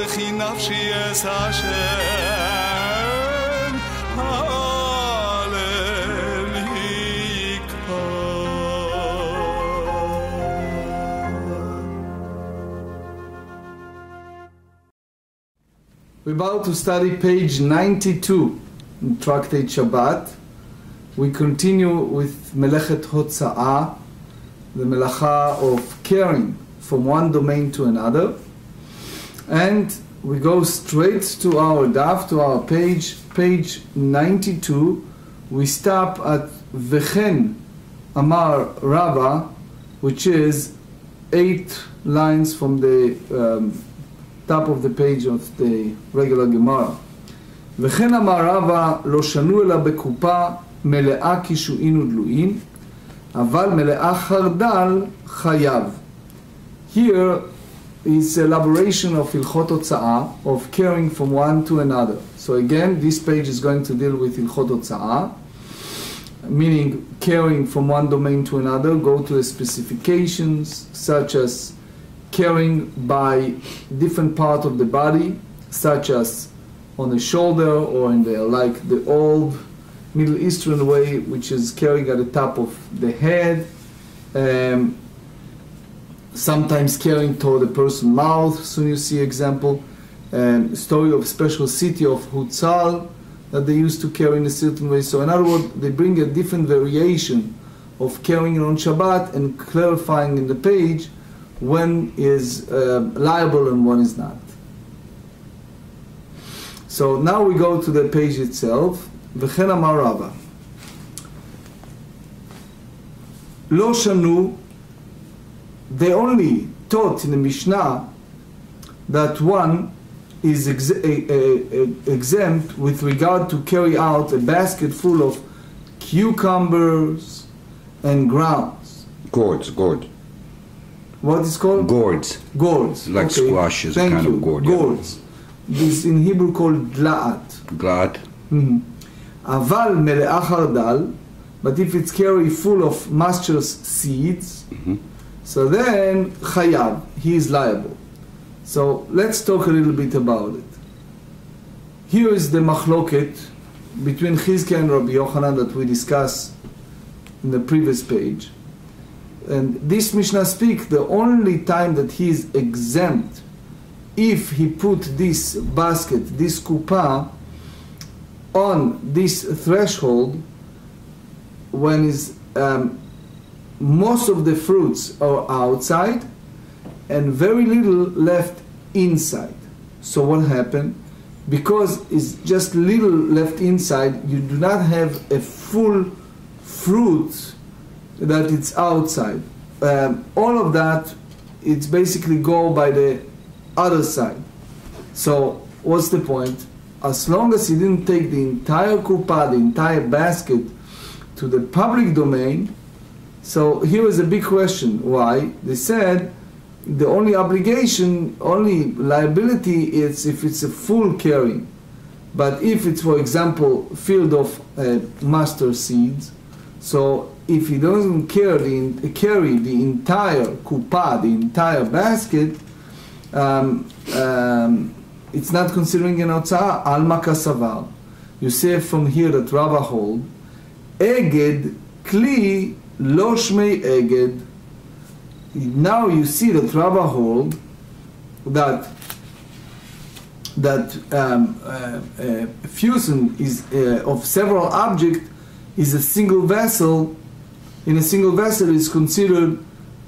וכי נפשי אס השם We're about to study page 92 in Tractate Shabbat. We continue with Melechet Hotza'ah, the melacha of caring from one domain to another. And we go straight to our daf, to our page 92. We stop at Vechen Amar Rava, which is 8 lines from the top of the page of the regular GEMARA. וכן אמר רבא לא שנו אלא בקופה מלאה קישואין ודלויים אבל מלאה חרדל חייב. Here is elaboration of הלכות הוצאה, of caring from one to another. So again, this page is going to deal with הלכות הוצאה, meaning caring from one domain to another, go to the specifications such as caring by different part of the body, such as on the shoulder or in the, like the old Middle Eastern way, which is carrying at the top of the head, sometimes carrying toward the person's mouth. Soon you see example, story of special city of Hutzal that they used to carry in a certain way. So in other words, they bring a different variation of carrying on Shabbat and clarifying in the page when is liable and when is not. So now we go to the page itself. וכן אמר רבא לא שנו, they only taught in the Mishnah that one is exempt with regard to carry out a basket full of cucumbers and grounds. Gourds. What is called? Gourds. Like okay. Squash is a kind of gourd. Gourds. Yeah. This in Hebrew called dla'at. Glad. Aval mele'ah chardal, but if it's carried full of moisture seeds, so then chayav, he is liable. So let's talk a little bit about it. Here is the machloket between Chizkiah and Rabbi Yochanan that we discussed in the previous page. And this Mishnah speaks the only time that he is exempt if he put this basket, this kupa, on this threshold when is most of the fruits are outside and very little left inside. So what happened? Because it's just little left inside, you do not have a full fruit that it's outside. All of that, it's basically go by the other side. So what's the point? As long as he didn't take the entire kupa, the entire basket to the public domain, so here is a big question. Why? They said the only obligation, only liability is if it's a full carrying. But if it's, for example, field of mustard seeds, so if he doesn't carry the entire kupa, the entire basket, it's not considering an hotzah. Alma kasavar. You say from here that Rava hold, eged kli lo shmei eged. Now you see that Rava hold that fusion is of several objects is a single vessel. In a single vessel is considered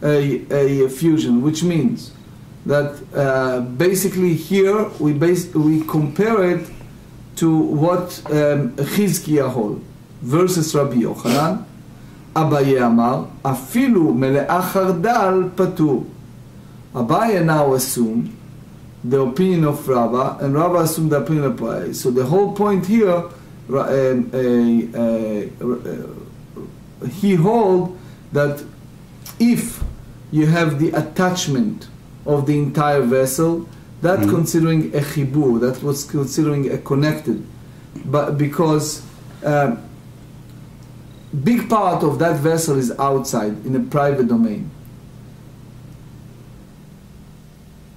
a fusion, which means that basically here we compare it to what Chizkiah hold versus Rabbi Yochanan. Abaye Amar afilu mele'ah chardal patur. Abaye now assumed the opinion of Rava, and Rava assumed the opinion of Abaye. So the whole point here, he hold that if you have the attachment of the entire vessel, that considering a chibur, that was considering a connected, but because big part of that vessel is outside in a private domain.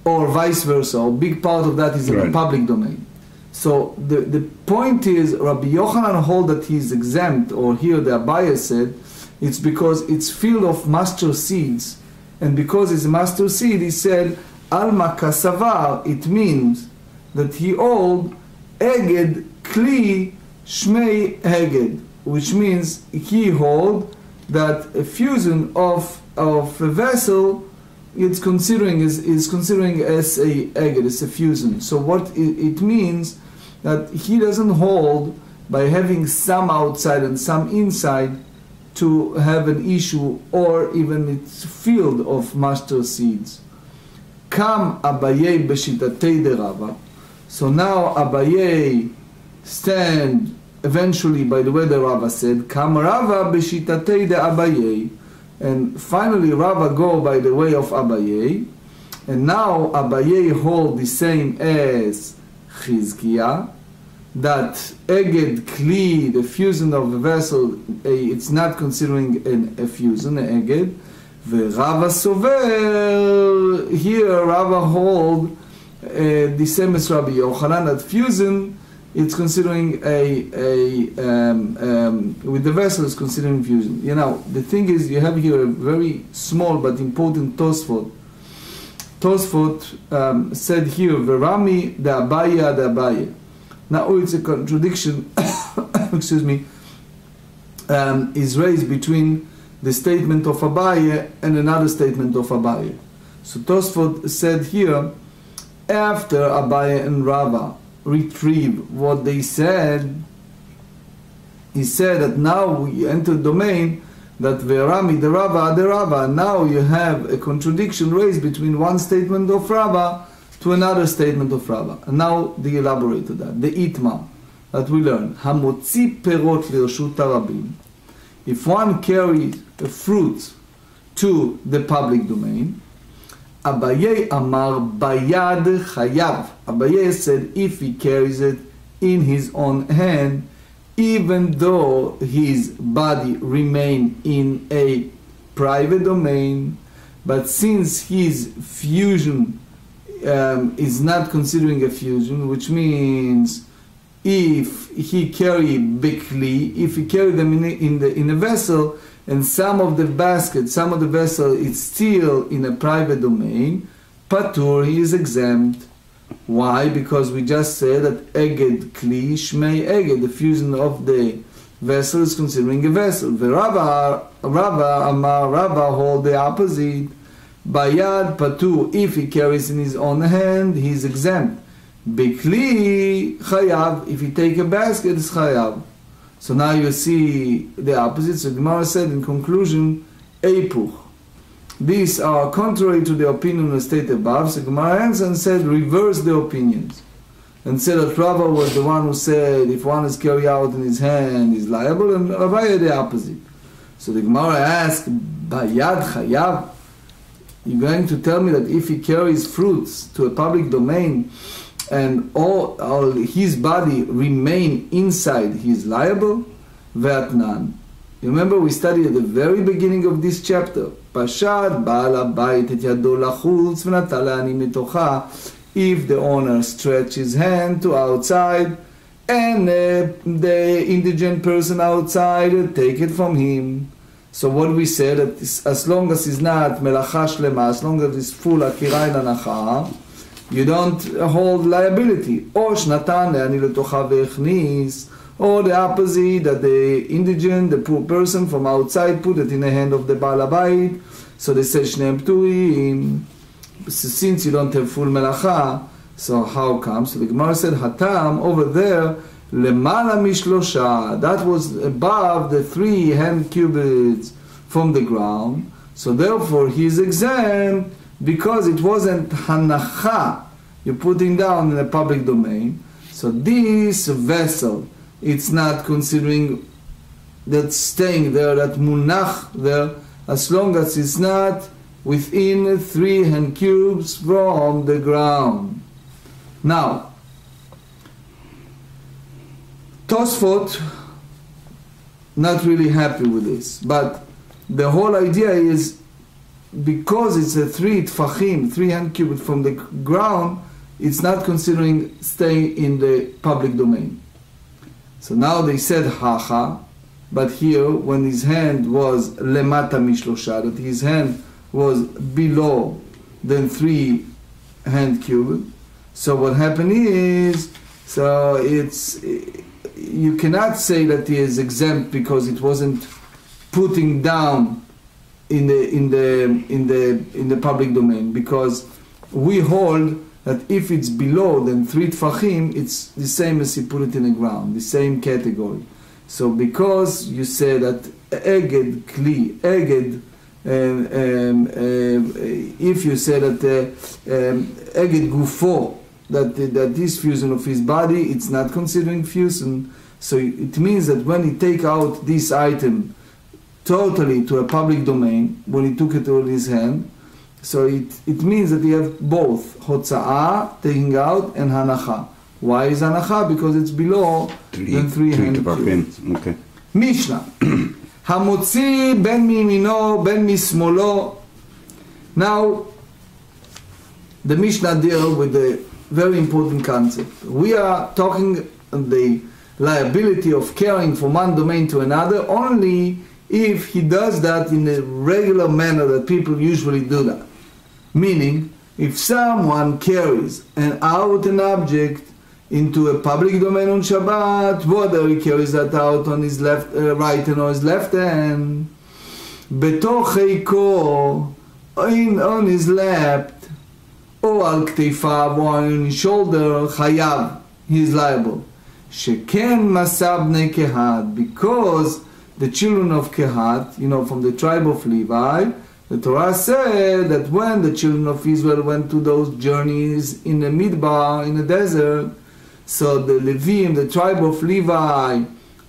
or vice versa, or big part of that is in the public domain. So the point is, Rabbi Yochanan hold that he is exempt, or here the Abaye said, it's because it's filled of mustard seeds, and because it's a mustard seed, he said, Alma kasavar, it means that he hold eged kli shmei eged, which means he hold that a fusion of a vessel is considering as a eged, as a fusion. So what it means that he doesn't hold by having some outside and some inside to have an issue, or even it's filled of mustard seeds. Kam Abaye b'shitatei de Rava. So now Abaye stand eventually by the way the Rava said, Kam Rava b'shitatei de Abaye. And finally Rava go by the way of Abaye. And now Abaye hold the same as Chizkiah, that eged kli, the fusion of a vessel, it's not considering a fusion, an eged. Rava sover, here Rava hold the same as Rabbi Yochanan, that fusion, it's considering with the vessel is considering fusion. You know, the thing is, you have here a very small but important Tosfot. Tosfot said here, Verami de Abaya de Abaye. Now it's a contradiction, excuse me, is raised between the statement of Abaye and another statement of Abaye. So Tosfot said here, after Abaye and Rava retrieve what they said, he said that now we enter domain that Verami the Rava, now you have a contradiction raised between one statement of Rava to another statement of Rava. And now they elaborate on that. The Itma that we learn, Hamotzi perot lirshut harabim. If one carries a fruit to the public domain, Abaye amar bayad chayav. Abaye said if he carries it in his own hand, even though his body remain in a private domain, but since his fusion is not considering a fusion, which means if he carry bikli, if he carry them in a vessel, and some of the basket, some of the vessel is still in a private domain, patur, he is exempt. Why? Because we just said that eged kli shmei eged, the fusion of the vessel is considering a vessel. Rava hold the opposite. Bayad patur, if he carries in his own hand, he is exempt. Bikli chayav, if he take a basket, is chayav. So now you see the opposite. So GEMARA said in conclusion, Eipuch. These are contrary to the opinion stated above. So GEMARA answered and said, reverse the opinions. And said that Rava was the one who said, if one is carried out in his hand, he's liable, and Rava the opposite. So the GEMARA asked, Bayad chayav? You're going to tell me that if he carries fruits to a public domain, and all his body remain inside, he is liable? Ve'atnan. You remember we studied at the very beginning of this chapter, Pashat ba'al habayit et yado lachutz v'natan la'ani mitocha. If the owner stretches his hand to outside, and the indigent person outside take it from him. So what we said, that as long as it's not melacha shlema, as long as it's full akira l'anacha, you don't hold liability. Or shnatan le'ani letocha ve'echnis, or the opposite, that the indigent, the poor person from outside put it in the hand of the Baal Habayit, so they say shneim pturim. Since you don't have full melacha, so how come? So the GEMARA said, hatam, over there, lemala mishlosha, that was above the 3 hand cubits from the ground, so therefore he is exempt, because it wasn't hanacha, you're putting down in a public domain. So this vessel, it's not considering that staying there, that munach there, as long as it's not within 3 hand cubes from the ground. Now, Tosfot not really happy with this, but the whole idea is because it's a 3 tfachim, 3 hand cubits from the ground, it's not considering staying in the public domain. So now they said hacha, but here when his hand was lemata mishlosha, that his hand was below than 3 hand cubits. So what happened is, so it's, you cannot say that he is exempt because it wasn't putting down in the public domain, because we hold that if it's below than 3 tfachim, it's the same as you put it in the ground, the same category. So because you say that eged kli, eged, if you say that eged gufo, that this fusion of his body, it's not considering fusion. So it means that when he take out this item totally to a public domain, when he took it in his hand, so it means that he have both hotza'ah, taking out, and hanacha. Why is hanacha? Because it's below than 3 hand cubits. Okay. Mishna. Hamotzi ben mimino ben mismolo. Now, the Mishnah deal with the very important concept. We are talking the liability of carrying from one domain to another only if he does that in a regular manner that people usually do that. Meaning, if someone carries an object into a public domain on Shabbat, whether he carries that out on his right hand or his left hand, betoch heiko, on his lap, or al ktefav, or on his shoulder, chayav, he is liable. Sheken masab bnei kehat, because the children of Kehat, from the tribe of Levi, the Torah said that when the children of Israel went to those journeys in the Midbar, in the desert, so the Levim, the tribe of Levi,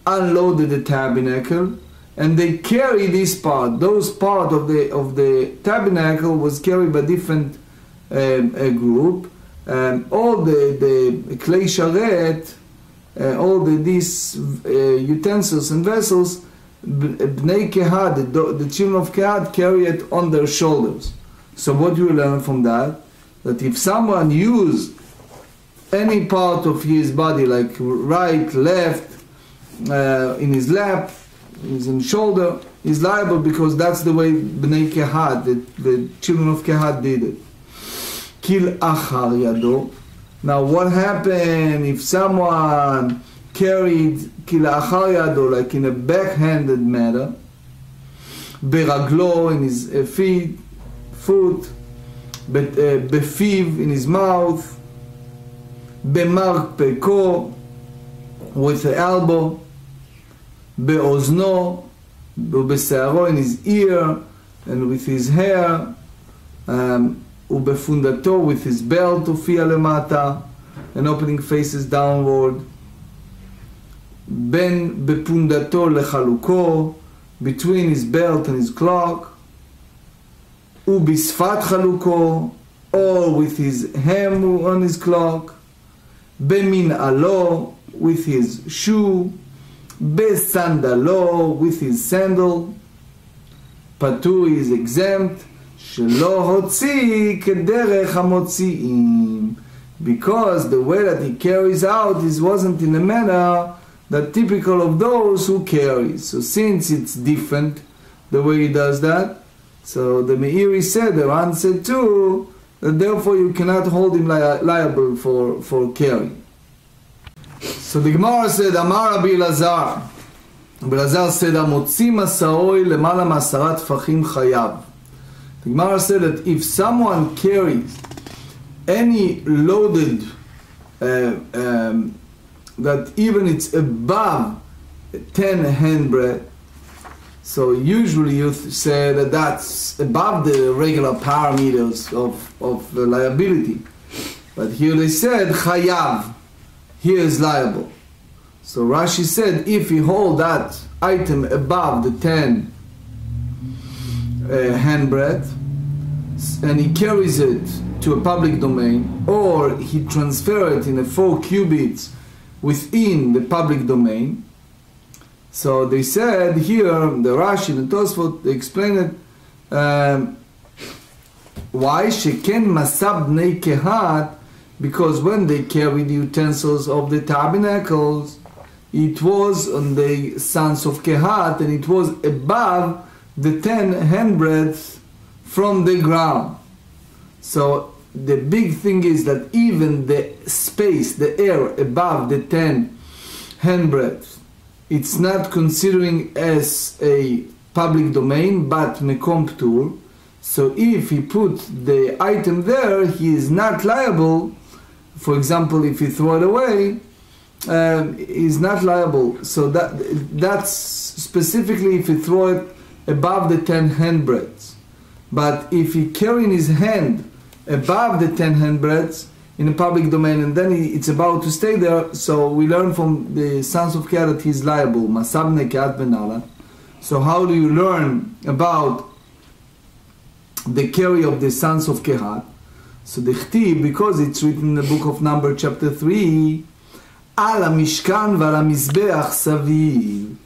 unloaded the tabernacle, and they carried this part. Those part of the tabernacle was carried by different group. All the klei sharet, all these utensils and vessels, Bnei Kehat, the children of Kehat, carry it on their shoulders. So what do you learn from that? That if someone used any part of his body, like right, left, in his lap, in his shoulder, he's liable, because that's the way Bnei Kehat, the children of Kehat, did it. Kil achar yado. Now what happened if someone carried kilachar yado, like in a backhanded manner, beraglo, in his foot, befiv, in his mouth, bemark peko, with the elbow, beozno, besearo, in his ear, and with his hair, ubefundato, with his belt, ufia lemata, and opening faces downward, ben bepundato lechaluko, between his belt and his cloak, ubisfat chaluko, or with his hem on his cloak, bemin alo, with his shoe, besandalo, with his sandal. Patur is exempt, shelo hotzi kederech hamotziim, because the way that he carries out wasn't in a manner that typical of those who carry. So since it's different the way he does that, so the Meiri said, the Ran said too, that therefore you cannot hold him liable for carrying. So the Gemara said, Amar Rabbi Elazar. Rabbi Elazar said, Amotzi masaroi lemala masarat tfachim chayav. The Gemara said that if someone carries any loaded, that even it's above 10 handbreadth, so usually you say that that's above the regular parameters of the liability. But here they said, chayav, here is liable. So Rashi said, if he hold that item above the 10 handbreadth, and he carries it to a public domain, or he transfers it in a 4 cubits within the public domain. So they said here, the Rashi, the Tosfot, they explain it, Why? Sheken masab bnei kehat, because when they carried the utensils of the tabernacles, it was on the sons of Kehat, and it was above the 10 handbreadths from the ground. So the big thing is that even the space, the air above the 10 handbreadths, it's not considering as a public domain, but mekom ptur. So if he put the item there, he is not liable. For example, if he throw it away, is not liable. So that's specifically if he throw it above the 10 handbreadths. But if he carry in his hand above the 10 handbreadths in a public domain, and then it's about to stay there, so we learn from the sons of Kehat that he is liable. Masabne Kehat benala. So how do you learn about the carry of the sons of Kehat? So the Chtib, because it's written in the book of Numbers chapter 3, Al HaMishkan V'al HaMizbeach Saviv.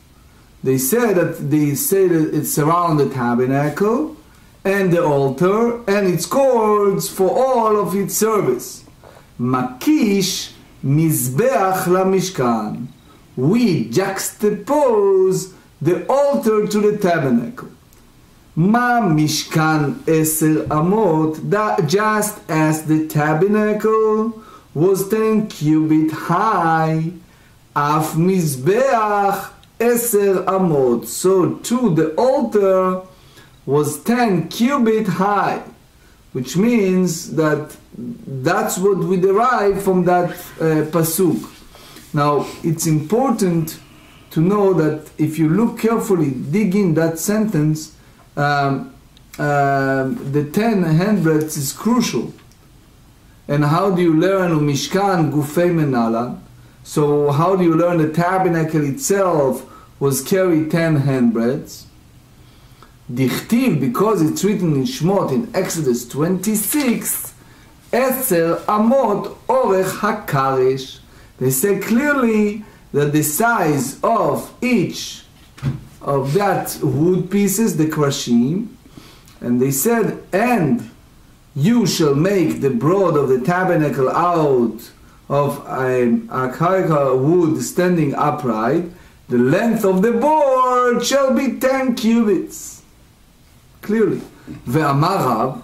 They say that it's around the tabernacle and the altar and its cords for all of its service. Makish Mizbeach LaMishkan. We juxtapose the altar to the tabernacle. Ma Mishkan Eser Amot, that just as the tabernacle was 10 cubit high, Af Mizbeach Eser Amot, so too the altar was 10 cubit high, which means that that's what we derive from that pasuk. Now it's important to know that if you look carefully, dig in that sentence, the 10 handbreadths is crucial. And how do you learn Mishkan Gufei Menala? So how do you learn the tabernacle itself was carried 10 handbreadths? Dichtiv, because it's written in Shmot in Exodus 26, Eser Amot Orech HaKaresh. They say clearly that the size of each of that wood pieces, the krashim, and they said, and you shall make the broad of the tabernacle out of a karka wood standing upright. The length of the board shall be 10 cubits. Clearly. Ve'amarav.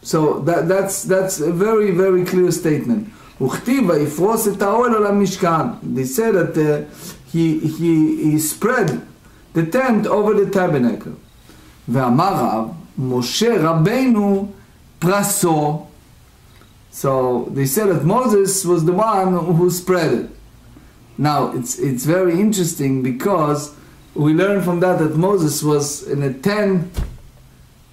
So that's a very, very clear statement. Uchtiva ifros et ha'oel al mishkan. They said that he spread the tent over the tabernacle. Ve'amarav Moshe Rabbeinu praso. So they said that Moses was the one who spread it. Now it's very interesting because we learn from that Moses was in a 10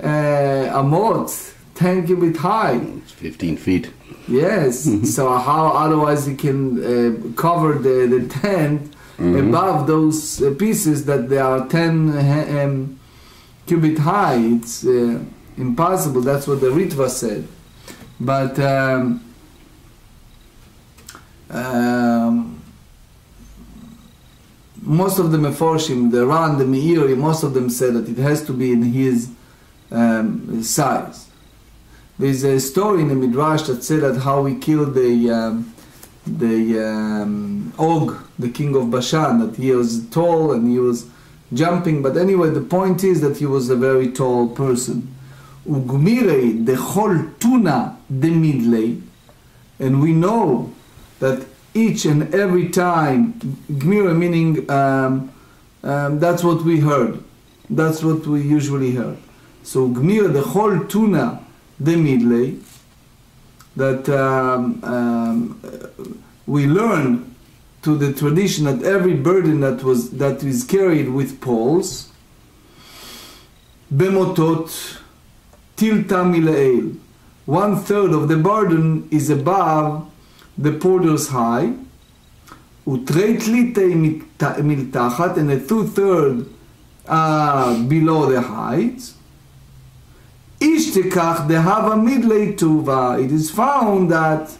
amot, 10 cubit high. It's 15 feet. Yes. So how otherwise he can cover the tent above those pieces that they are 10 cubit high? It's impossible. That's what the Ritva said. But most of the Meforshim, the Ran, the Meiri, most of them said that it has to be in his size. There's a story in the Midrash that said that how he killed the Og, the king of Bashan, that he was tall and he was jumping, but anyway, the point is that he was a very tall person. Ugmirei the whole tuna the midlay, and we know that each and every time, gmira meaning that's what we heard, that's what we usually heard. So gmira the whole tuna the midlay, that we learn to the tradition that every burden that is carried with poles, bemotot tilta milael, 1/3 of the burden is above the porter's high, utreit litei miltachat, and a 2/3 below the height. Ishtekach dehava midlei tuva. It is found that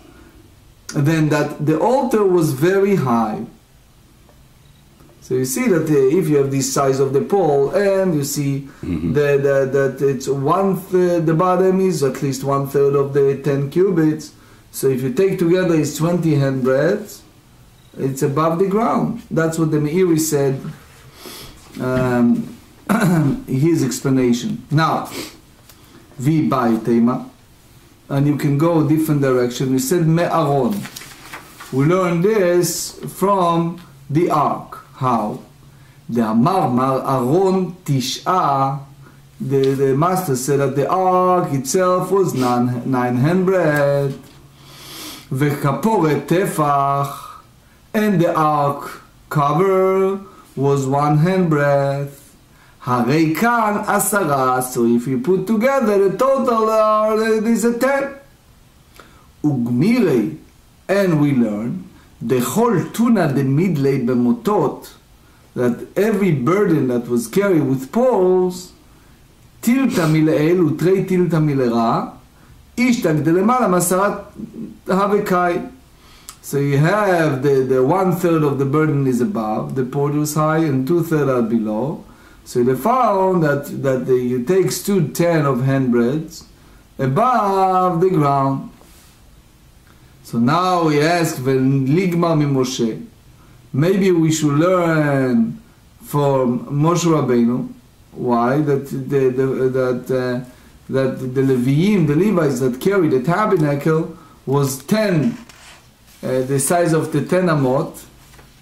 then that the altar was very high. So you see that if you have this size of the pole, and you see that it's the bottom is at least 1/3 of the 10 cubits. So if you take together it's 20 handbreadths, it's above the ground. That's what the Meiri said, his explanation. Now, vi tema, and you can go different direction. We said me'aron. We learned this from the ark. How? The Amar Aron Tish'a, the master said that the ark itself was 9 handbreadth. Vekaporet tefach, and the ark cover was 1 handbreadth. Harei kan asara, so if you put together the total is a 10. Ugmirei, and we learn the whole tuna the midlay bemotot, that every burden that was carried with poles, tilta mileel utrei tilta milera, ishtag delemala masarat havekai. So you have the 1/3 of the burden is above, the pole was high, and 2/3 are below. So they found that you take 2/10 of handbreadths above the ground. So now we ask, Ligma mi Moshe. Maybe we should learn from Moshe Rabbeinu. Why? That the Leviim, the Levites that carried the tabernacle, was 10, the size of the 10 amot.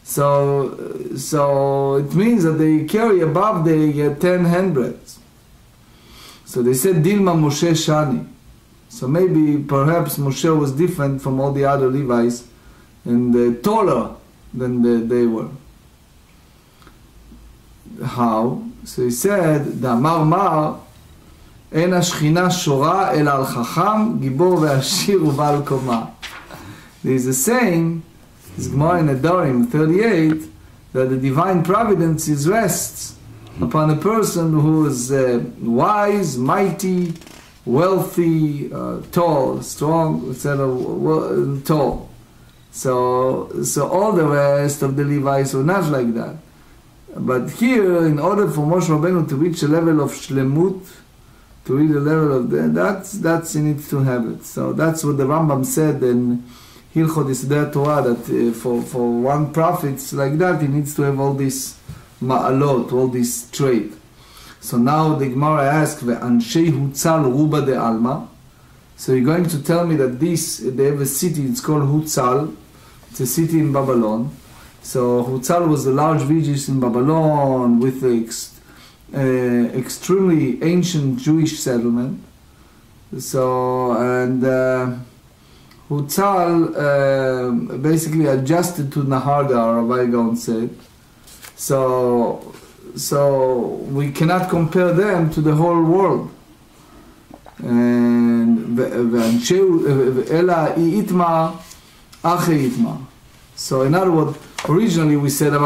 So it means that they carry above the 10 handbreadths. So they said Dilma Moshe Shani. So maybe, perhaps Moshe was different from all the other Levites and taller than they were. How? So he said, Damar Mar, En Ashchina Shora El Al Chacham, Gibor Ve'ashir U'Bal Koma. There is a saying, it's GEMARA in Adorim 38, that the divine providence is rests upon a person who is wise, mighty, wealthy, tall, strong, etc., tall. So all the rest of the Levites were not like that. But here, in order for Moshe Rabbeinu to reach a level of shlemut, to reach a level of that's he needs to have it. So that's what the Rambam said in Hilchot Torah, that for one prophet like that, he needs to have all this ma'alot, all this trait. So now the Gemara asks, "Ve'anshei hutzal ruba de alma." So you're going to tell me that they have a city, it's called Hutzal. It's a city in Babylon. So Hutzal was a large village in Babylon with an extremely ancient Jewish settlement. So, and Hutzal basically adjusted to Naharda, Rabbi Gaon said. So we cannot compare them to the whole world. And so in other words, originally we said I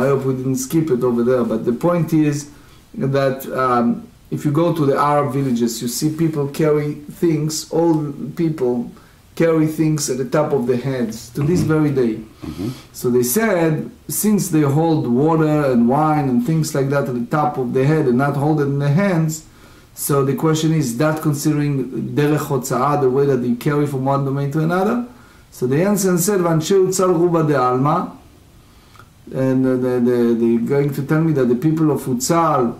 hope we didn't skip it over there, but the point is that if you go to the Arab villages, you see people carry things, old people carry things at the top of their heads to this very day. So they said, since they hold water and wine and things like that at the top of their head and not hold it in their hands, so the question is, that considering derech hotza'ah, the way that they carry from one domain to another? So the answer said, "V'anshei Hutzal ruba de alma," and they're going to tell me that the people of Hutzal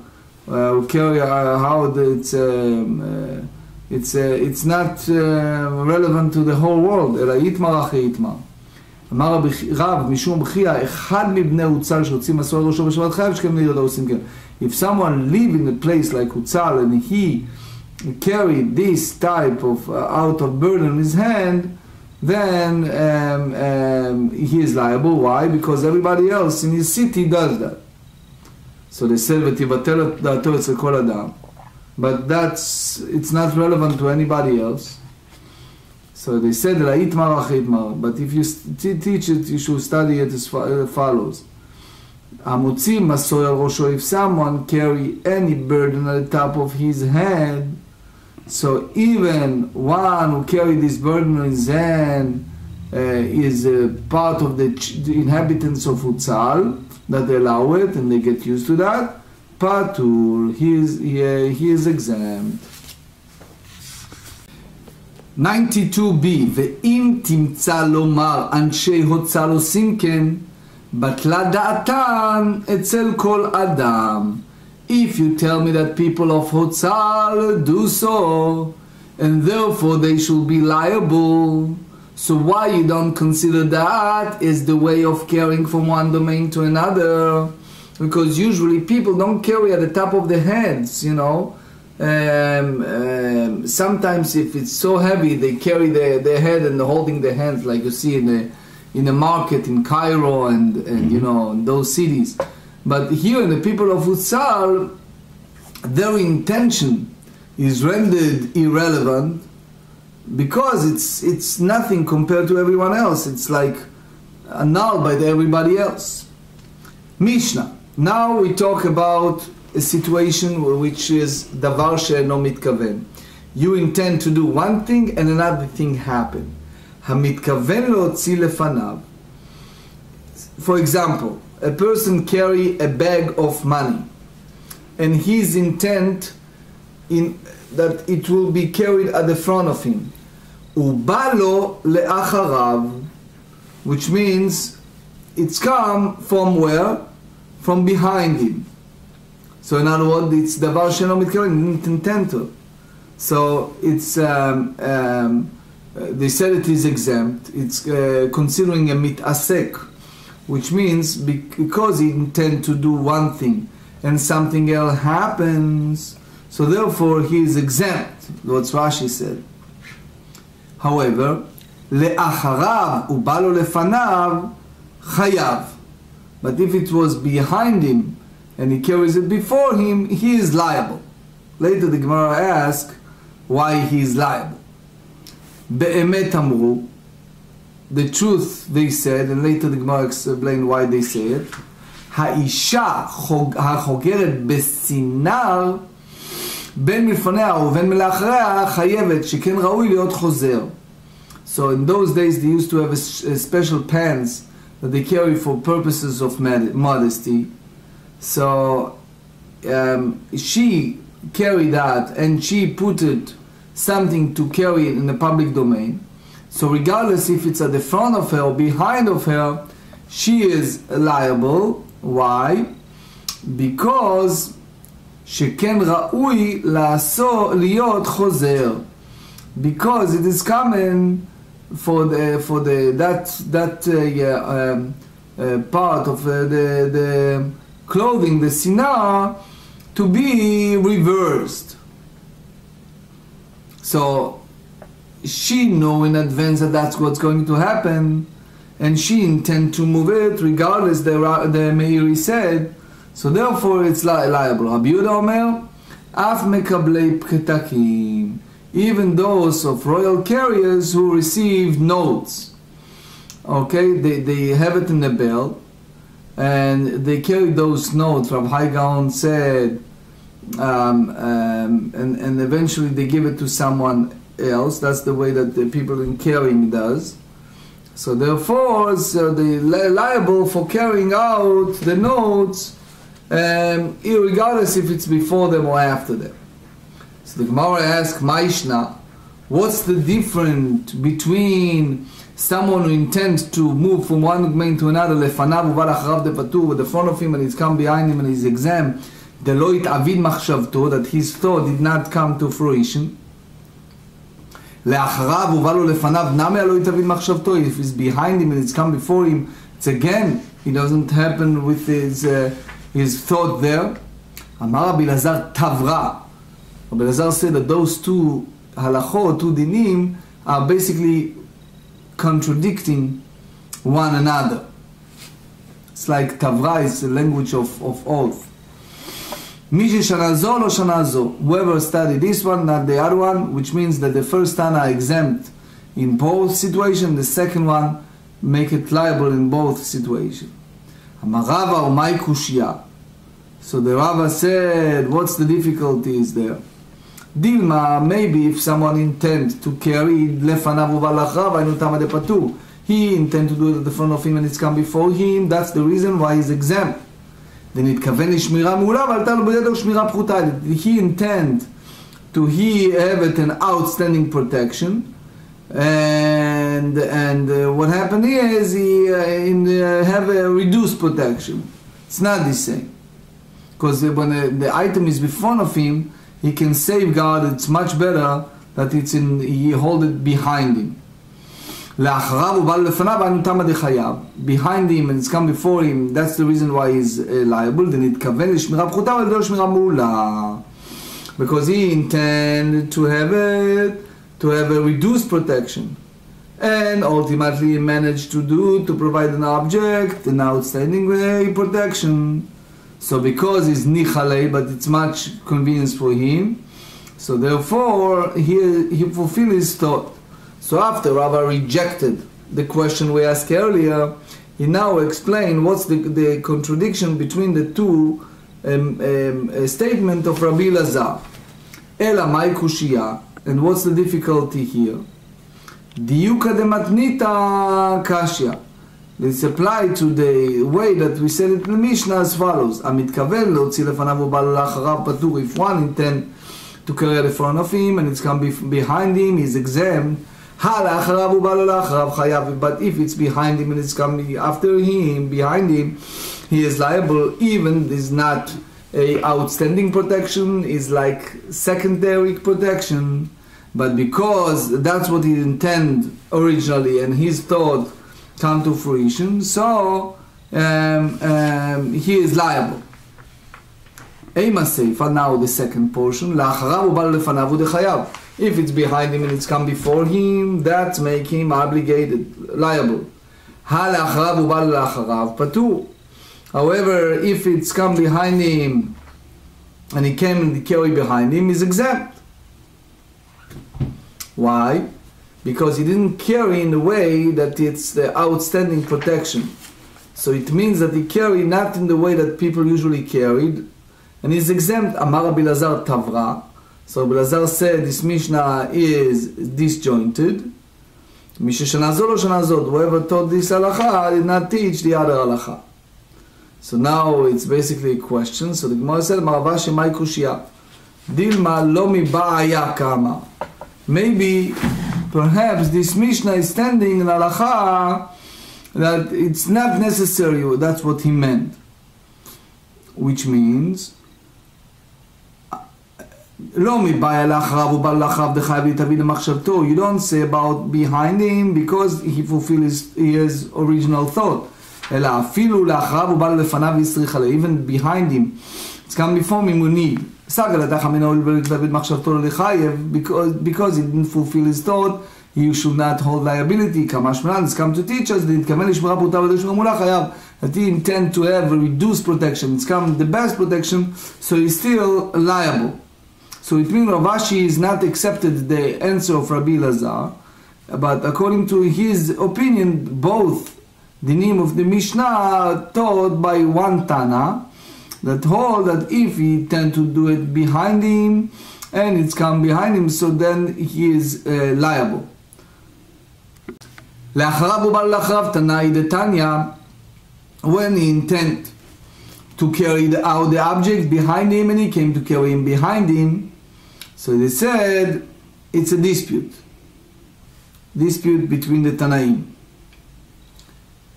who carry how it's not relevant to the whole world. אלא יתמר אחרי יתמר. אמר רב משום בכייה, אחד מבני הוצל שרוצים מסורת ראשו בשבת חייב שכם לידו עושים כן. If someone live in a place like Hutzal and he carry this type of out of burden in his hand, then he is liable. Why? Because everybody else in his city does that. So they said ותבטל דעתו אצל כל אדם. But it's not relevant to anybody else. So they said but if you teach it, you should study it as follows. If someone carry any burden at the top of his head, So even one who carried this burden in his hand is part of the inhabitants of Hutzal, that they allow it and they get used to that. Patur, he is exempt. 92b, ואם תמצא לומר אנשי הוצל עושים כן, בטלה דעתן אצל כל אדם. If you tell me that people of Hotzal do so, and therefore they should be liable, so why you don't consider that as the way of carrying from one domain to another? Because usually people don't carry at the top of their heads, you know. Sometimes if it's so heavy, they carry their head and they're holding their hands, like you see in the market in Cairo and you know, in those cities. But here in the people of Hutzal, their intention is rendered irrelevant because it's nothing compared to everyone else. It's like annulled by everybody else. Mishnah. Now we talk about a situation which is davar she'eno mitkaven. You intend to do one thing and another thing happen. Hamitkaven leotzi lefanav. For example, a person carry a bag of money, and his intent in that it will be carried at the front of him. Ubalo leacharav, which means it's come from where? From behind him. So in other words, it's davar she'eno mitkaven, didn't intend to. So it's they said it is exempt. It's considering a mitasek, which means because he intends to do one thing and something else happens, so therefore he is exempt. What Rashi said. However, le'acharav ubalo lefanav chayav. But if it was behind him and he carries it before him, he is liable. Later the Gemara asks why he is liable. Be'emet amru, the truth they said, and later the Gemara explained why they say it. Ha'isha hachogeret besinar ben milfanea uven melachareha chayevet sheken raui liot chozer. So in those days they used to have a special pants that they carry for purposes of modesty. So she carried that and she put it something to carry it in the public domain. So regardless if it's at the front of her or behind of her, she is liable. Why? Because sheken raui liot chozer. Because it is common for that part of the clothing, the sinar, to be reversed. So she know in advance that that's what's going to happen, and she intend to move it regardless. The Meiri said, so therefore it's liable. Rabbi Yehuda Omer, af mekablei pketakim, even those of royal carriers who receive notes. Okay, they have it in the belt, and they carry those notes. Rav Hai Gaon said, and eventually they give it to someone else. That's the way that the people in carrying does. So therefore, they're liable for carrying out the notes, regardless if it's before them or after them. So the Gemara asks, Mishna, what's the difference between someone who intends to move from one domain to another, lefanav uval acharav depatur, with the front of him and he's come behind him and he's exempt, delo yitavid machshavto, that his thought did not come to fruition. Leacharav uval lefanav name lo yitavid machshavto, if he's behind him and it's come before him, it's again, it doesn't happen with his thought there. Amar Rabbi Elazar tavra. Rabbi Elazar said that those two halachot, two dinim, are basically contradicting one another. It's like tavra is the language of oath. Mishi shanazo lo shanazo. Whoever studied this one, not the other one, which means that the first Tana are exempt in both situations, the second one make it liable in both situations. Amarava umay kushya. So the Rava said, what's the difficulties there? Dilma, maybe if someone intends to carry לפניו ובא לאחריו, היינו תמה דפטור. He intend to do it at the front of him and it's come before him, that's the reason why he's exempt. ונתכוון לשמירה מעולה, ועלתה לו בידו שמירה פחותה. He intend to have it an outstanding protection, and what happened is he have a reduced protection. It's not the same. Because when the item is in front of him, he can safeguard. It's much better that he hold it behind him. לאחריו ובא לפניו היינו תמה דחייב. Behind him and it's come before him, that's the reason why he's liable. ונתכוון לשמירה פחותה ולא לשמירה מעולה. Because he intended to have a reduced protection. And ultimately managed to provide an object, an outstanding protection. So because it's nichalei, but it's much convenience for him, so therefore he fulfilled his thought. So after Rava rejected the question we asked earlier, he now explained what's the contradiction between the two statement of Rabbi Lazar. Ela mai kushia, and what's the difficulty here? Diuka de matnita kashya. It's applied to the way that we said it in the Mishnah as follows. המתכוון להוציא לפניו ובא לאחריו פטור. If one intend to carry it in front of him and it's come behind him, he's exempt. לאחריו ובא לאחריו חייב. But if it's behind him and it's coming after him, behind him, he is liable. Even is not a outstanding protection, is like secondary protection. But because that's what he intended originally and his thought come to fruition, so he is liable. Ema Seifa, now the second portion, לאחריו ובא לפניו ודחייב. If it's behind him and it's come before him, that's make him obligated, liable. לאחריו ובא לאחריו פטור. However, if it's come behind him and he came and carry behind him, he's exempt. Why? Because he didn't carry in a way that it's the outstanding protection. So it means that he carried not in the way that people usually carried, and he's exempt. Amar Rabbi Lazar Tavra. So Rabbi Lazar said this Mishnah is disjointed. Whoever taught this halacha did not teach the other halacha. So now it's basically a question. So the Gemara said, Maravashi mai kushia. Dilma lo mi ba'aya kama. Maybe perhaps this Mishnah is standing in halacha that it's not necessary, that's what he meant. Which means, you don't say about behind him because he fulfills his original thought. Even behind him, it's come before him, we need. Because he didn't fulfill his thought, you should not hold liability. It's come to teach us that he intend to have a reduced protection. It's come the best protection, so he's still liable. So it means Ravashi is not accepted the answer of Rabbi Lazar, but according to his opinion, both the name of the Mishnah are taught by one Tana, that hold that if he tend to do it behind him and it's come behind him, so then he is liable. לאחריו ובא לאחריו תנאי דתניא, when he intend to carry out the object behind him and he came to carry him behind him, so they said it's a dispute between the Tanaim.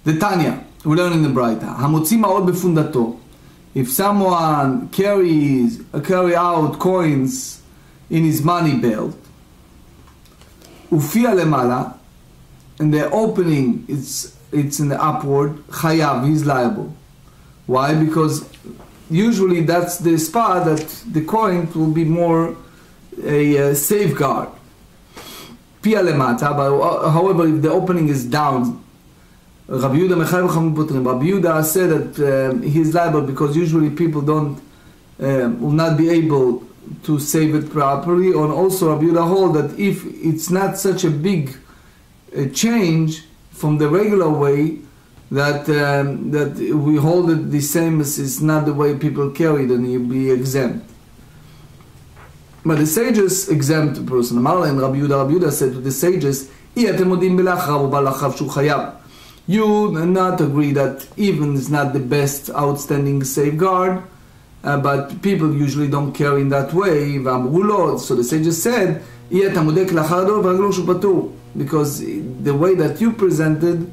The Tanya, we learn in the Braita, המוציא מעות בפונדתו. If someone carry out coins in his money belt, ufiya lemala, and the opening it's in the upward, chayav, he's liable. Why? Because usually that's the spot that the coin will be more a safeguard. Pia lemata, but however, if the opening is down, Rabbi Yehuda said that he is liable because usually people will not be able to save it properly. And also Rabbi Yehuda hold that if it's not such a big change from the regular way, that we hold it the same as it's not the way people carry it, and you'll be exempt. But the sages exempt a person. Rabbi Yehuda said to the sages, you not agree that even is not the best outstanding safeguard, but people usually don't carry in that way. So the sages said, because the way that you presented,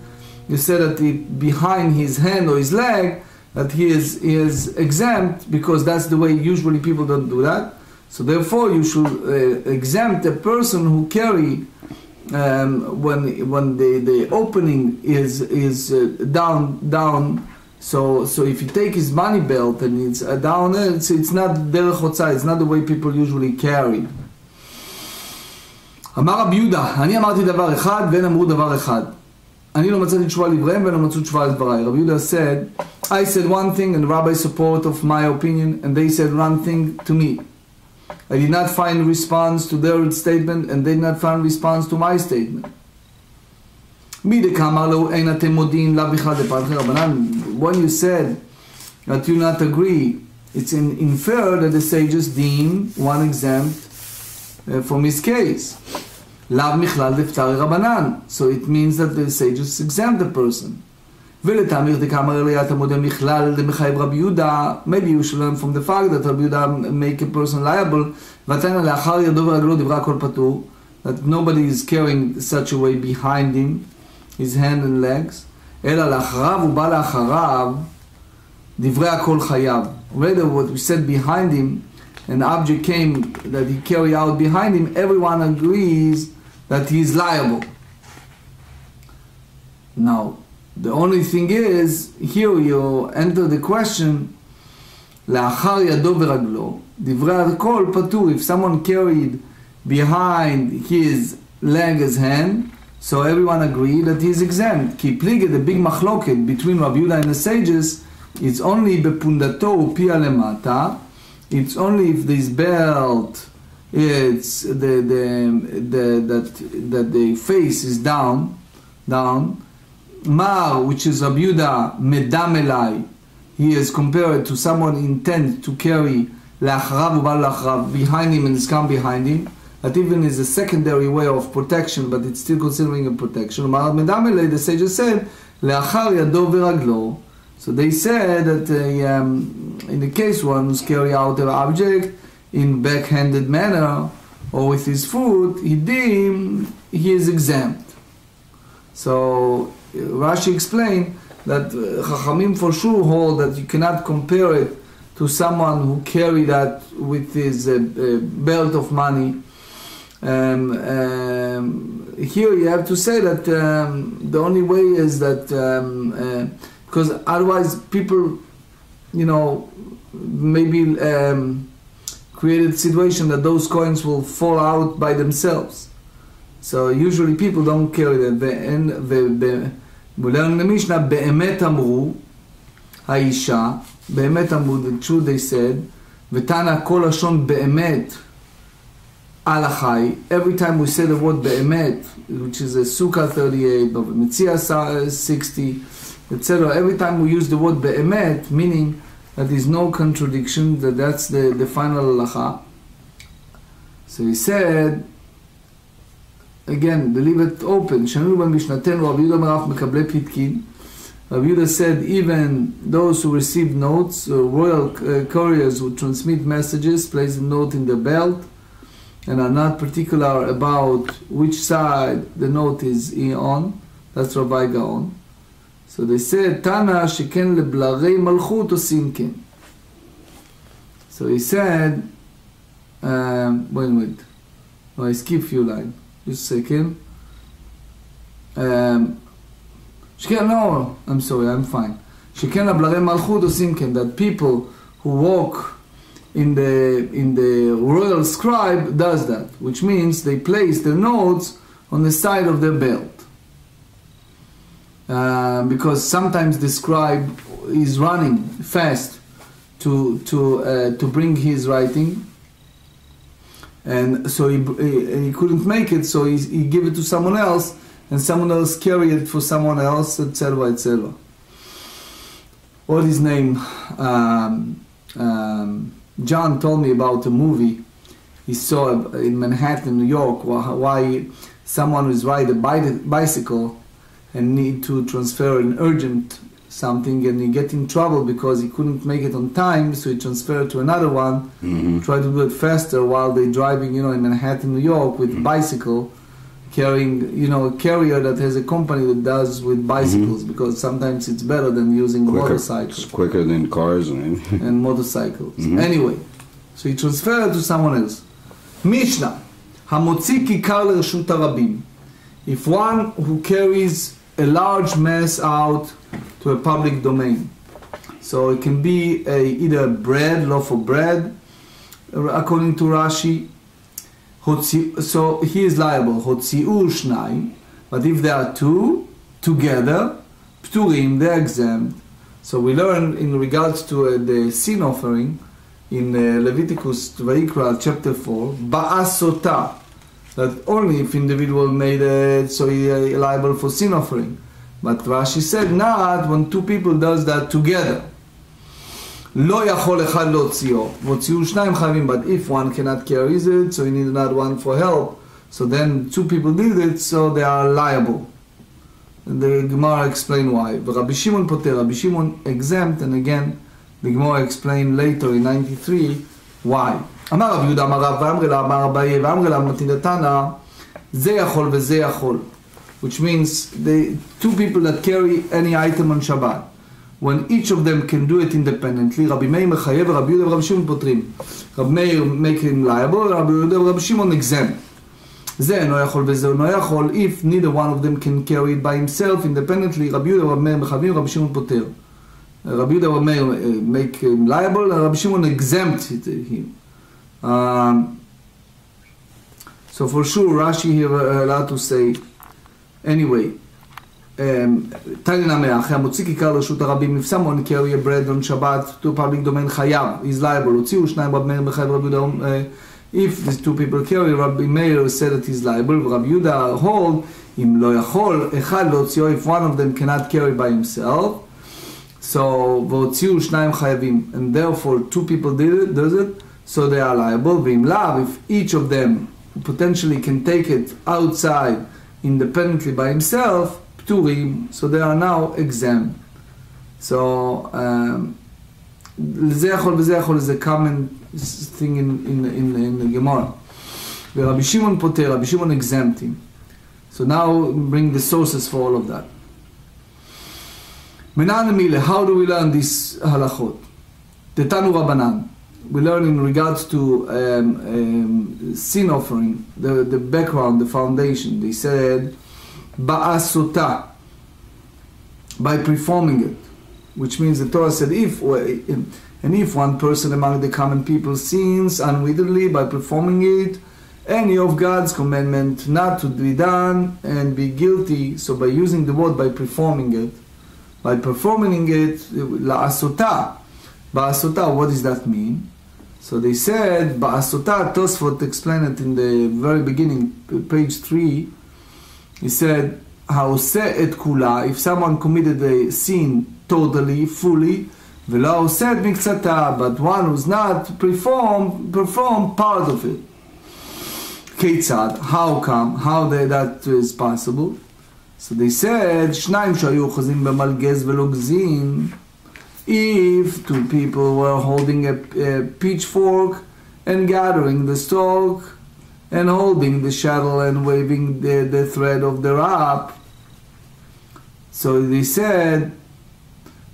you said that behind his hand or his leg, that he is exempt, because that's the way usually people don't do that. So therefore you should exempt a person who carry when the opening is down. So if you take his money belt and it's down there, it's not derech hotzah, it's not the way people usually carry. אמר רבי יהודה, אני אמרתי דבר אחד והם אמרו דבר אחד. אני לא מצאתי תשובה לדבריהם והם לא מצאו תשובה לדבריי. רבי יהודה said, I said one thing and the rabbi support of my opinion, and they said one thing to me. I did not find response to their statement, and they did not find response to my statement. When you said that you not agree, it's inferred that the sages deem one exempt from his case. So it means that the sages exempt the person. Maybe you should learn from the fact that Rabbi Yehuda make a person liable, that nobody is carrying such a way behind him, his hand and legs. Whether what we said behind him, an object came that he carried out behind him, everyone agrees that he is liable. Now, the only thing is, here you enter the question, לאחר ידו ורגלו, דברי הכל פטור. If someone carried behind his leg as hand, so everyone agreed that he is exempt. כי פליגה, the big מחלוקת between Rabbi Yehuda and the sages, it's only בפונדתו ופיה למטה. It's only if this belt, it's that the face is down. Mar, which is Rabbi Yehuda medam elai, he is compared to someone intent to carry לאחריו ובא לאחריו, behind him and is come behind him. That even is a secondary way of protection, but it's still considering a protection. Mar medam elai, the sages said לאחר ידו ורגלו. So they said that in the case one who's carry out an object in backhanded manner or with his foot, he is exempt. So Rashi explained that Chachamim for sure hold that you cannot compare it to someone who carry that with his belt of money. Here you have to say that the only way is that because otherwise people, maybe created a situation that those coins will fall out by themselves. So usually people don't carry them. ולנו למשנה, באמת אמרו, האישה, באמת אמרו, the truth they said, ותנא כל לשון באמת על החי. Every time we say the word באמת, which is a Sukkah 38, but Metzia 60, etc. Every time we use the word באמת, meaning that there is no contradiction, that's the final halacha. So he said, again, they leave it open. Shanu b'mishnatenu, Rabbi Yehuda meraf mekabli pitkin. Rabbi Yehuda said even those who receive notes, royal couriers who transmit messages, place a note in the belt, and are not particular about which side the note is on. That's Rabbi Gaon. So they said, Tana sheken leblarei malchut osim ken. So he said, wait. Oh, I skip a few lines. Just a second. No, I'm sorry, I'm fine. Sheken leblarei malchut osim ken. That people who walk in the royal scribe does that, which means they place their notes on the side of their belt. Because sometimes the scribe is running fast to bring his writing, and so he couldn't make it, so he gave it to someone else, and someone else carried it for someone else, etc., etc. What his name? John told me about a movie. he saw in Manhattan, New York, why someone who's riding a bicycle and need to transfer an urgent something, and he get in trouble because he couldn't make it on time, so he transferred to another one, try to do it faster while they're driving, in Manhattan, New York with bicycle, carrying, a carrier that has a company that does with bicycles, because sometimes it's better than using motorcycles. It's quicker than cars and motorcycles. Anyway, so he transferred to someone else. Mishna, hamotzi kikar lershut harabim. If one who carries a large mass out to a public domain, so it can be either bread, loaf of bread, according to Rashi. So he is liable. Hotzi'u shnayim, but if there are two together, pturim, they're exempt. So we learn in regards to the sin offering in Leviticus Vayikra chapter 4, ba'asota, that only if individual made it, so he is liable for sin offering. But Rashi said not when two people does that together. Lo yachol echad lotzio, votziu shnayim chavim. But if one cannot carry it, so you need another one for help. So then two people did it, so they are liable. And the GEMARA explain why. Rabbi Shimon poter, Rabbi Shimon exempt, and again the GEMARA explain later in 93 why. Amar Rav Yehuda amar Rav v'amre la amar Abaye v'amre la matin Tana, ze yachol v'ze yachol, which means the two people that carry any item on Shabbat, when each of them can do it independently, Rabbi Meir mechayev, Rabbi Yehuda, Rabbi Shimon potrim. Rabbi Meir make him liable, Rabbi Yehuda, Rabbi Shimon exempt. Ze no yachol v'ze no yachol, if neither one of them can carry it by himself independently, Rabbi Yehuda, Rabbi Meir mechavim, Rabbi Shimon poter. Rabbi Yehuda, Rabbi Meir make him liable, and Rabbi Shimon exempt him. So for sure, Rashi here allowed to say, anyway, if someone carry a bread on Shabbat to a public domain, chayav, he's liable. If these two people carry, Rabbi Meir said that he's liable. Rabbi Yehuda hold, if one of them cannot carry by himself, so and therefore two people does it, so they are liable. If each of them potentially can take it outside independently by himself, pturim, so they are now exempt. So lezechol v'zechol is a common thing in the GEMARA. Rabbi Shimon poter, Rabbi Shimon exempt him. So now bring the sources for all of that. How do we learn this halachot? Tetanu Rabbanan. We learn in regards to sin offering, the background, the foundation. They said, ba'asota, by performing it, which means the Torah said, if one person among the common people sins unwittingly by performing it, any of God's commandment not to be done and be guilty, so by using the word by performing it, la'asota, ba'asota, what does that mean? So they said, ba'asota, Tosfot explained it in the very beginning, page 3. He said, ha'oseh et kula, if someone committed a sin totally, fully, v'lo ha'oseh et miktzata, but one who's not perform part of it. Keitzad, how come? How that is possible? So they said, shnayim shayu chozim b'malgez v'lo gzim, if two people were holding a pitchfork and gathering the stalk and holding the shuttle and waving the thread of the wrap, so they said,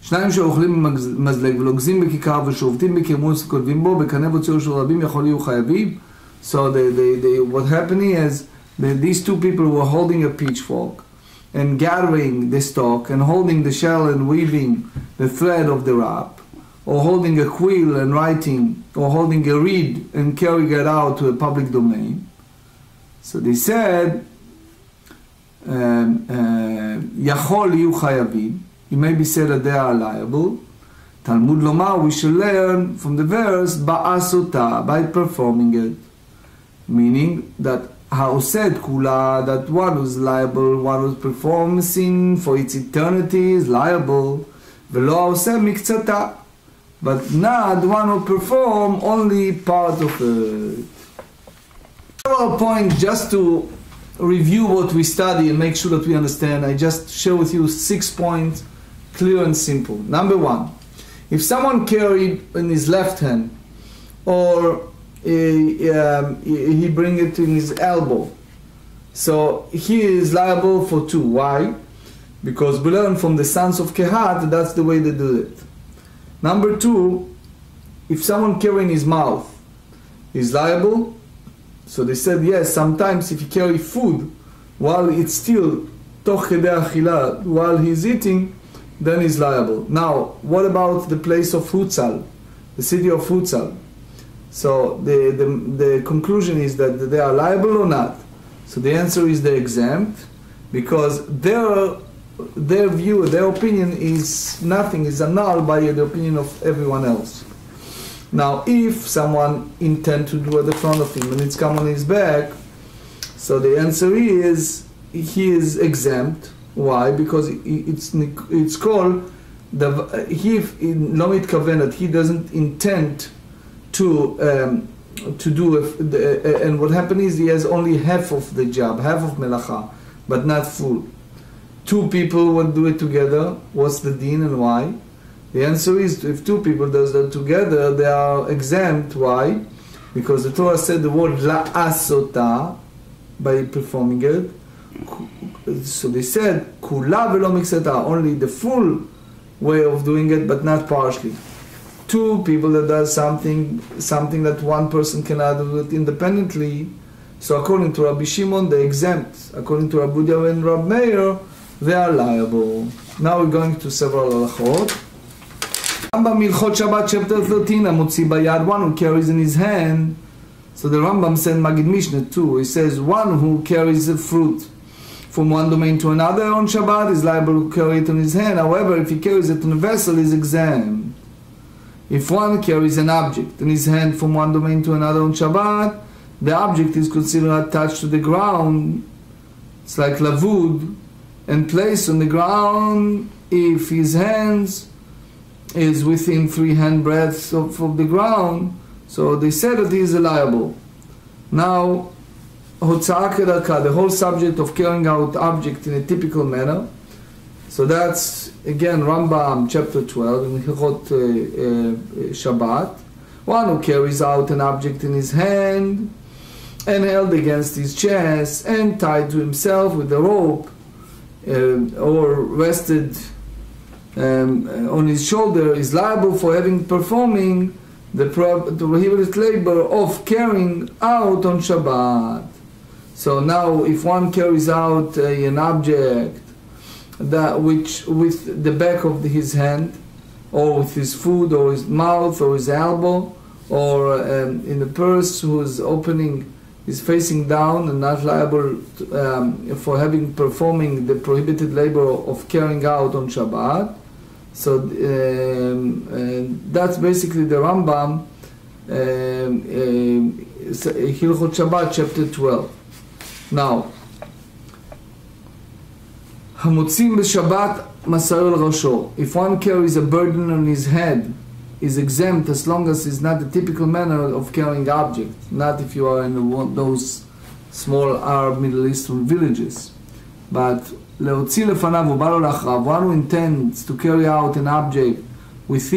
שניים שאוכלים מזלג ולוגזים בכיכר ושובתים בכרמוס וכותבים בו בקנה בוצעו של רבים יכול יהיו חייבים. So what happening is that these two people were holding a pitchfork and gathering the stalk and holding the shell and weaving the thread of the wrap, or holding a quill and writing, or holding a reed and carrying it out to a public domain. So they said, Yachol yu chayavim. It may be said that they are liable. Talmud Lomar, we should learn from the verse, ba'asota, by performing it. Meaning that ha'osed kula, that one who's liable, one who performs sin for its eternity is liable. V'lo ha'osed miktzata, but not the one who perform only part of it. general point, just to review what we study and make sure that we understand, I just share with you 6 points, clear and simple. Number 1, if someone carried in his left hand, or he bring it in his elbow, so he is liable for 2. Why? Because we learn from the sons of Kehat, that's the way they do it. Number 2, if someone carrying his mouth is liable, so they said yes, sometimes if you carry food while it's still toch kedei achila, while he's eating, then he's liable. Now, what about the place of Hutzal, the city of Hutzal? So the conclusion is that they are liable or not. So the answer is they're exempt, because their view, their opinion is nothing, is annulled by the opinion of everyone else. Now, if someone intend to do at the front of him and it's come on his back, so the answer is he is exempt. Why? Because it's called he lo mitkaven, that he doesn't intend to do and what happened is he has only half of the job, half of melacha, but not full. 2 people would do it together. What's the din and why? The answer is, if 2 people do that together, they are exempt. Why? Because the Torah said the word la'asota by performing it. So they said kula velo mikseta, only the full way of doing it, but not partially. 2 people that does something that one person cannot do it independently. So according to Rabbi Shimon, they exempt. According to Rabbi Yehuda and Rabbi Meir, they are liable. Now we're going to several halakhot. Rambam Hilchot Shabbat chapter 13, Amotzi bayad, one who carries in his hand. So the Rambam said Magid Mishna too. He says one who carries a fruit from one domain to another on Shabbat is liable to carry it in his hand. However, if he carries it in a vessel, he is exempt. If one carries an object in his hand from one domain to another on Shabbat, the object is considered attached to the ground. It's like lavud, and placed on the ground if his hands is within 3 handbreadths of the ground. So they said that he is liable. Now, the whole subject of carrying out object in a typical manner. So that's again Rambam chapter 12 in Hilchot Shabbat. One who carries out an object in his hand and held against his chest and tied to himself with a rope or rested on his shoulder is liable for having performing the prohibited labor of carrying out on Shabbat. So now, if one carries out an object that which with the back of his hand, or with his foot, or his mouth, or his elbow, or in the purse, whose opening is facing down and not liable for having performing the prohibited labor of carrying out on Shabbat. So that's basically the Rambam, Hilchot Shabbat, chapter 12. Now, Hamotzim b'Shabbat masar el rasho. If one carries a burden on his head, is exempt as long as it's not the typical manner of carrying object. Not if you are in those small Arab Middle Eastern villages. But leotzi lefanav ubalo lachrav, one who intends to carry out an object with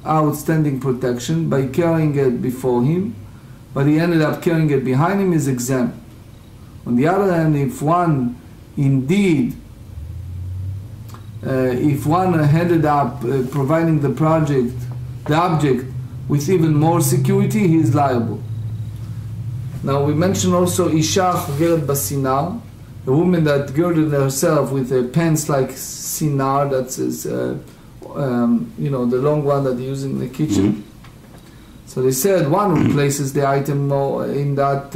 outstanding protection by carrying it before him, but he ended up carrying it behind him, is exempt. On the other hand, if one indeed if one ended up providing the object with even more security, he is liable. Now we mentioned also Isha Chogeret Basinar, a woman that girded herself with a pants like sinar, that's the long one that they use in the kitchen. So they said one who places the item in that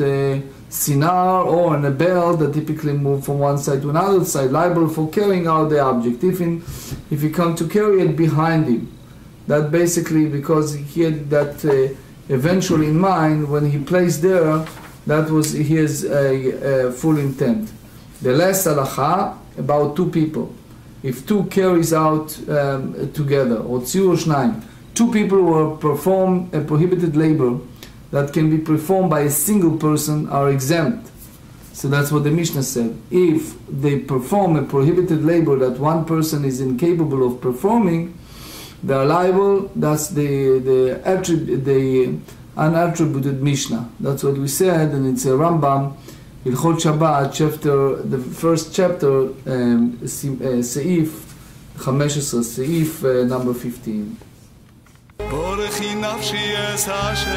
sinar or in a belt that typically move from one side to another side, liable for carrying out the object. If he come to carry it behind him, that basically because he had that eventually in mind when he placed there, that was his full intent. The last halacha about 2 people. If 2 carries out together, or tziyur shnaim, 2 people will perform a prohibited labor that can be performed by a single person are exempt. So that's what the Mishnah said. If they perform a prohibited labor that one person is incapable of performing, they are liable. That's the unattributed Mishnah. That's what we said, and it's a Rambam, Hilchot Shabbat, the first chapter, Seif 15, Seif number 15. בורכי נפשי אס השם